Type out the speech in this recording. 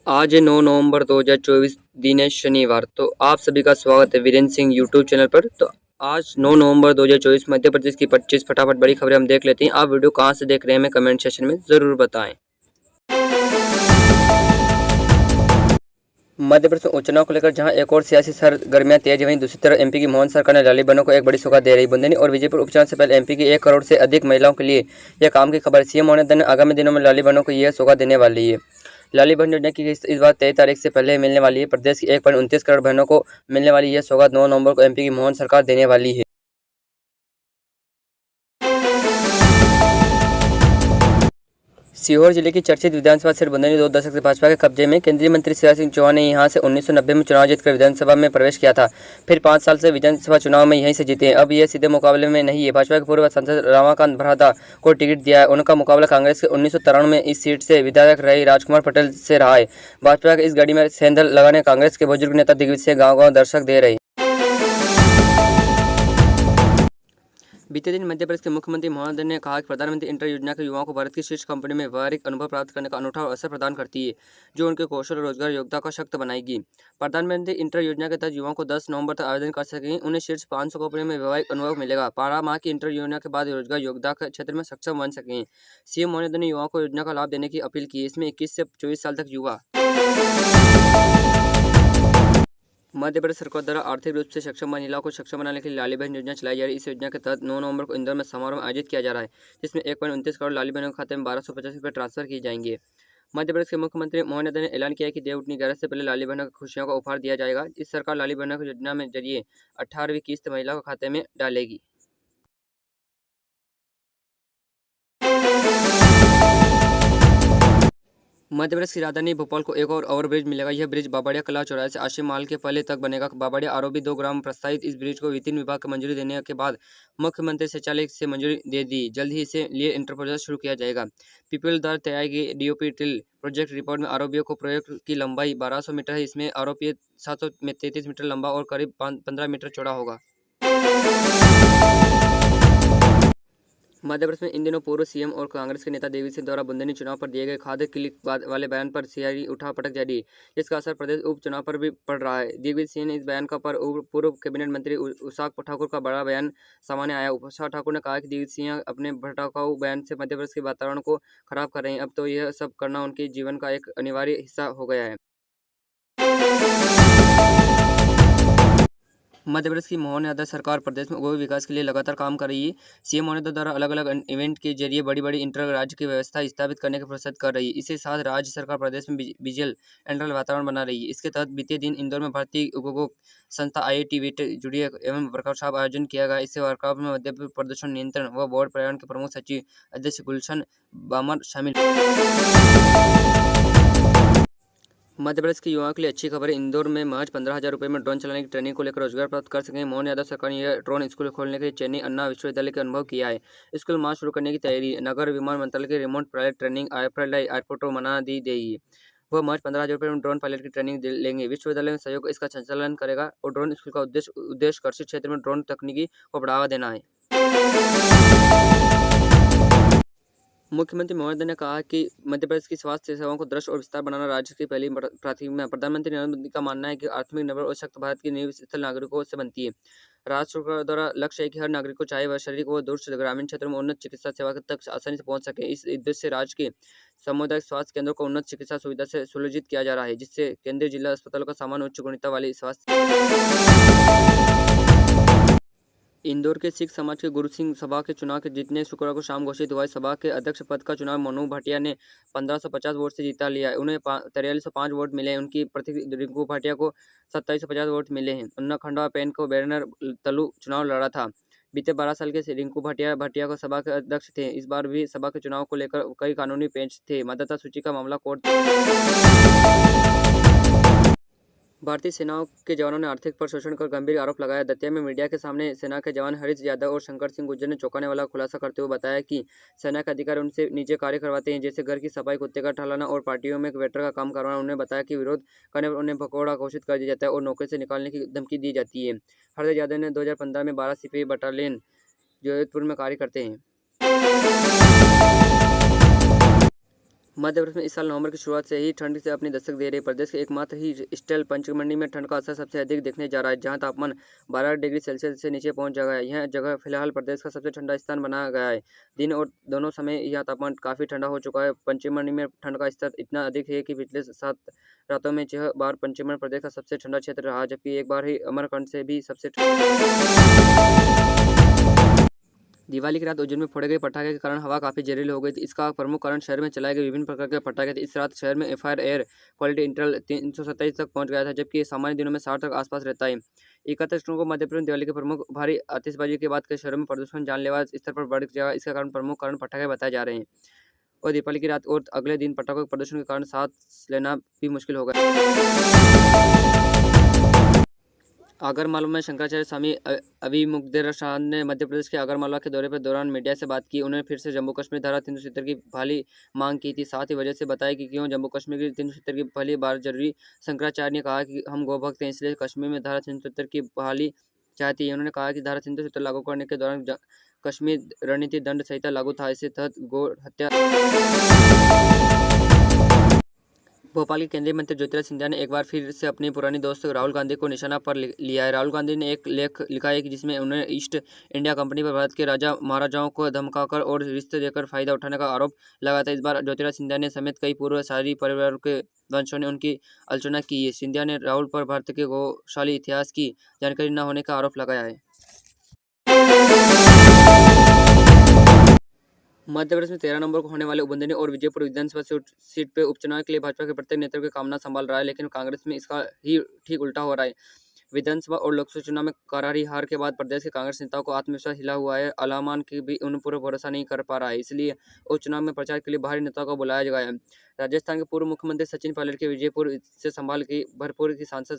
आज है 9 नवंबर 2024 दिन है शनिवार। तो आप सभी का स्वागत है वीरेंद्र सिंह यूट्यूब चैनल पर। तो आज 9 नवंबर 2024 मध्य प्रदेश की 25 फटाफट बड़ी खबरें हम देख लेते हैं। आप वीडियो कहां से देख रहे हैं हमें कमेंट सेक्शन में ज़रूर बताएं। मध्य प्रदेश उप चुनाव को लेकर जहां एक और सियासी सरगर्मियां तेज, वहीं दूसरी तरफ एमपी की मोहन सरकार ने लाली बहनों को एक बड़ी सौगात दे रही। बुंदेली और विजयपुर उपचुनाव से पहले एमपी की 1 करोड़ से अधिक महिलाओं के लिए यह काम की खबर। सीएम ममता ने आगामी दिनों में लाली बहनों को यह सौगात देने वाली है। लाली बहन योजना की इस बार 23 तारीख से पहले मिलने वाली है। प्रदेश की 1.29 करोड़ बहनों को मिलने वाली यह सौगात 9 नवंबर को एमपी की मोहन सरकार देने वाली है। सीहोर जिले की चर्चित विधानसभा सीट बुंदेली 2 दशक से भाजपा के कब्जे में। केंद्रीय मंत्री शिवराज सिंह चौहान ने यहां से 1990 में चुनाव जीतकर विधानसभा में प्रवेश किया था। फिर 5 साल से विधानसभा चुनाव में यहीं से जीते हैं। अब ये सीधे मुकाबले में नहीं है। भाजपा के पूर्व सांसद रमाकांत भरादा को टिकट दिया है। उनका मुकाबला कांग्रेस के 1993 में इस सीट से विधायक रहे राजकुमार पटेल से रहा है। भाजपा के इस गाड़ी में सेंधल लगाने कांग्रेस के बुजुर्ग नेता दिग्विजय सिंह गाँव दर्शक दे रहे। बीते दिन मध्य प्रदेश के मुख्यमंत्री महोदय ने कहा कि प्रधानमंत्री इंटर योजना के युवाओं को भारत की शीर्ष कंपनी में व्यावहारिक अनुभव प्राप्त करने का अनूठा अवसर प्रदान करती है, जो उनके कौशल और रोजगार योग्यता को सशक्त बनाएगी। प्रधानमंत्री इंटर योजना के तहत युवाओं को 10 नवंबर तक आवेदन कर सकेंगे। उन्हें शीर्ष 500 कंपनी में व्यावहारिक अनुभव मिलेगा। 12 माह की इंटर योजना के बाद रोजगार योग्यता के क्षेत्र में सक्षम बन सकेंगे। सीएम महोदय ने युवाओं को योजना का लाभ देने की अपील की है। इसमें 21 से 24 साल तक युवा मध्य प्रदेश सरकार द्वारा आर्थिक रूप से सक्षम महिलाओं को सक्षम बनाने के लिए लाली बहन योजना चलाई जा रही है। इस योजना के तहत 9 नवंबर को इंदौर में समारोह आयोजित किया जा रहा है, जिसमें 1.29 करोड़ लाली बहनों के खाते में 1250 रुपये ट्रांसफर किए जाएंगे। मध्य प्रदेश के मुख्यमंत्री महोदय ने ऐलान किया है कि देव उठनी 11 से पहले लाली बहनों को खुशियों का उपहार दिया जाएगा। इस सरकार लाली बहनों की योजना में जरिए 18वीं किस्त महिलाओं के खाते में डालेगी। मध्य प्रदेश की राजधानी भोपाल को एक और ओवरब्रिज मिलेगा। यह ब्रिज बाबड़िया कला चौराहे से आशिम माल के पहले तक बनेगा। बाबड़िया आरोबी 2 ग्राम प्रस्तावित इस ब्रिज को वित्त विभाग को मंजूरी देने के बाद मुख्यमंत्री सचिवालय से मंजूरी दे दी। जल्द ही इसे लिए इंटर प्रोजेक्ट शुरू किया जाएगा। पीपल द्वारा तैयार की डीओपी टिल प्रोजेक्ट रिपोर्ट में आरोपियों को प्रोजेक्ट की लंबाई 1200 मीटर है। इसमें आरोपी 733 मीटर लंबा और करीब 15 मीटर चौड़ा होगा। मध्य प्रदेश में इन दिनों पूर्व सीएम और कांग्रेस के नेता दिग्विजय सिंह द्वारा बुंदेली चुनाव पर दिए गए खाद्य क्लिक वाले बयान पर सियारी उठा पटक जारी है। इसका असर प्रदेश उपचुनाव पर भी पड़ रहा है। दिग्विजय सिंह ने इस बयान का पर पूर्व कैबिनेट मंत्री उषा ठाकुर का बड़ा बयान सामने आया। उषा ठाकुर ने कहा कि दिग्विजय सिंह अपने भड़काऊ बयान से मध्य प्रदेश के वातावरण को खराब कर रहे हैं। अब तो यह सब करना उनके जीवन का एक अनिवार्य हिस्सा हो गया है। मध्य प्रदेश की मोहन यादव सरकार प्रदेश में औद्योगिक विकास के लिए लगातार काम कर रही है। सीएम महोदय द्वारा अलग अलग इवेंट के जरिए बड़ी बड़ी इंटर राज्य की व्यवस्था स्थापित करने का प्रयास कर रही है। इसके साथ राज्य सरकार प्रदेश में विजुअल एंट्रल वातावरण बना रही है। इसके तहत बीते दिन इंदौर में भारतीय उद्योग संस्था IIT वेट जुड़ी एवं वर्कशॉप आयोजन किया गया। इस वर्कशॉप में मध्य प्रदेश प्रदूषण नियंत्रण व बोर्ड पर्यावरण के प्रमुख सचिव अध्यक्ष गुलशन बामर शामिल। मध्य प्रदेश के युवाओं के लिए अच्छी खबर है। इंदौर में महज 15,000 रुपये में ड्रोन चलाने की ट्रेनिंग को लेकर रोजगार प्राप्त कर सकेंगे। मोहन यादव सरकार ने यह ड्रोन स्कूल खोलने के लिए चेन्नई अन्ना विश्वविद्यालय का अनुभव किया है। स्कूल मार्च शुरू करने की तैयारी। नगर विमान मंत्रालय के रिमोट पायलट ट्रेनिंग एयरपोर्ट को मना दी गई है। वह महज 15,000 रुपये में ड्रोन पायलट की ट्रेनिंग लेंगे। विश्वविद्यालय में सहयोग इसका संचालन करेगा और ड्रोन स्कूल का उद्देश्य कृषि क्षेत्र में ड्रोन तकनीकी को बढ़ावा देना है। मुख्यमंत्री महोदय ने कहा कि मध्य प्रदेश की स्वास्थ्य सेवाओं को दृढ़ और विस्तार बनाना राज्य की पहली प्राथमिकता है। प्रधानमंत्री नरेंद्र मोदी का मानना है कि आत्मनिर्भर निर्भर और शक्त भारत की नींव स्थल नागरिकों से बनती है। राज्य सरकार द्वारा लक्ष्य है कि हर नागरिक को चाहे वह शहरी व दूर ग्रामीण क्षेत्रों में उन्नत चिकित्सा सेवा तक आसानी से पहुंच सके। इस उद्देश्य से राज्य के सामुदायिक स्वास्थ्य केंद्रों को उन्नत चिकित्सा सुविधा से सुयोजित किया जा रहा है, जिससे केंद्रीय जिला अस्पतालों का सामान्य उच्च गुणवत्ता वाली स्वास्थ्य। इंदौर के सिख समाज के गुरु सिंह सभा के चुनाव के जीतने शुक्रवार को शाम घोषित हुआ है। सभा के अध्यक्ष पद का चुनाव मनु भाटिया ने 1550 वोट से जीता लिया है। उन्हें 4305 वोट मिले हैं। उनकी प्रति रिंकू भाटिया को 2750 वोट मिले हैं। उन्ना खंडवा पेन को बैरनर तलु चुनाव लड़ा था। बीते 12 साल के रिंकू भाटिया को सभा के अध्यक्ष थे। इस बार भी सभा के चुनाव को लेकर कई कानूनी पेच थे। मतदाता सूची का मामला कोर्ट। भारतीय सेनाओं के जवानों ने आर्थिक पर शोषण कर गंभीर आरोप लगाया। दतिया में मीडिया के सामने सेना के जवान हरीश यादव और शंकर सिंह गुर्जर ने चौंकाने वाला खुलासा करते हुए बताया कि सेना के अधिकारी उनसे निजी कार्य करवाते हैं, जैसे घर की सफाई, कुत्ते का ठहराना और पार्टियों में वेटर का काम करवाना। उन्होंने बताया कि विरोध करने पर उन्हें भगोड़ा घोषित कर दिया जाता है और नौकरी से निकालने की धमकी दी जाती है। हरीश यादव ने 2015 में 12 सिपाही बटालियन जोधपुर में कार्य करते हैं। मध्य प्रदेश में इस साल नवंबर की शुरुआत से ही ठंड से अपनी दस्तक दे रही प्रदेश के एकमात्र ही स्टेल पंचमढ़ी में ठंड का असर सबसे अधिक देखने जा रहा है, जहां तापमान 12 डिग्री सेल्सियस से नीचे पहुंच गया है। यह जगह फिलहाल प्रदेश का सबसे ठंडा स्थान बना गया है। दिन और दोनों समय यह तापमान काफ़ी ठंडा हो चुका है। पंचमढ़ी में ठंड का स्तर इतना अधिक है कि पिछले 7 रातों में 6 बार पंचमढ़ी प्रदेश का सबसे ठंडा क्षेत्र रहा, जबकि एक बार ही अमरकंटक से भी सबसे दिवाली की रात उज्जैन में फोड़े गए पटाखे के कारण हवा काफ़ी जहरीली हो गई थी। इसका प्रमुख कारण शहर में चलाए गए विभिन्न प्रकार के पटाखे थे। इस रात शहर में एफआईआर एयर क्वालिटी इंटरवल 327 तक पहुंच गया था, जबकि सामान्य दिनों में 60 तक आसपास रहता है। 31 जून को मध्य प्रदेश में दिवाली के प्रमुख भारी आतिशबाजी के बाद कई शहरों में प्रदूषण जानलेवा स्तर पर बढ़ गया। इसका कारण प्रमुख कारण पटाखे बताए जा रहे हैं और दीपावली की रात और अगले दिन पटाखों के प्रदूषण के कारण सांस लेना भी मुश्किल हो गया। आगरमालवा में शंकराचार्य स्वामी अविमुक्तेश्वर ने मध्य प्रदेश के आगरमालवा के दौरे पर दौरान मीडिया से बात की। उन्होंने फिर से जम्मू कश्मीर धारा 370 की बहाली मांग की थी। साथ ही वजह से बताया कि क्यों जम्मू कश्मीर की 370 की पहली बार जरूरी। शंकराचार्य ने कहा कि हम गोभक्त हैं, इसलिए कश्मीर में धारा 370 की बहाली चाहती है। उन्होंने कहा कि धारा 370 लागू करने के दौरान कश्मीर रणनीति दंड संहिता लागू था। इसके तहत गौ हत्या। भोपाल के केंद्रीय मंत्री ज्योतिरादित्य सिंधिया ने एक बार फिर से अपनी पुरानी दोस्त राहुल गांधी को निशाना पर लिया है। राहुल गांधी ने एक लेख लिखा है कि जिसमें उन्होंने ईस्ट इंडिया कंपनी पर भारत के राजा महाराजाओं को धमकाकर और रिश्ते देकर फायदा उठाने का आरोप लगाया था। इस बार ज्योतिरादित्य सिंधिया ने समेत कई पूर्व शाही परिवार के वंशों ने उनकी आलोचना की है। सिंधिया ने राहुल पर भारत के गौशाली इतिहास की जानकारी न होने का आरोप लगाया है। मध्य प्रदेश में 13 नवंबर को होने वाले बुंदेली और विजयपुर विधानसभा सीट पर उपचुनाव के लिए भाजपा के प्रत्येक नेता की कामना संभाल रहा है, लेकिन कांग्रेस में इसका ही ठीक उल्टा हो रहा है। विधानसभा और लोकसभा चुनाव में करारी हार के बाद प्रदेश के कांग्रेस नेताओं को आत्मविश्वास हिला हुआ है। आलामान की भी उन पर भरोसा नहीं कर पा रहा है, इसलिए उपचुनाव में प्रचार के लिए बाहरी नेताओं को बुलाया गया है। राजस्थान के पूर्व मुख्यमंत्री सचिन पायलट के विजयपुर से संभाल की भरपूर की सांसद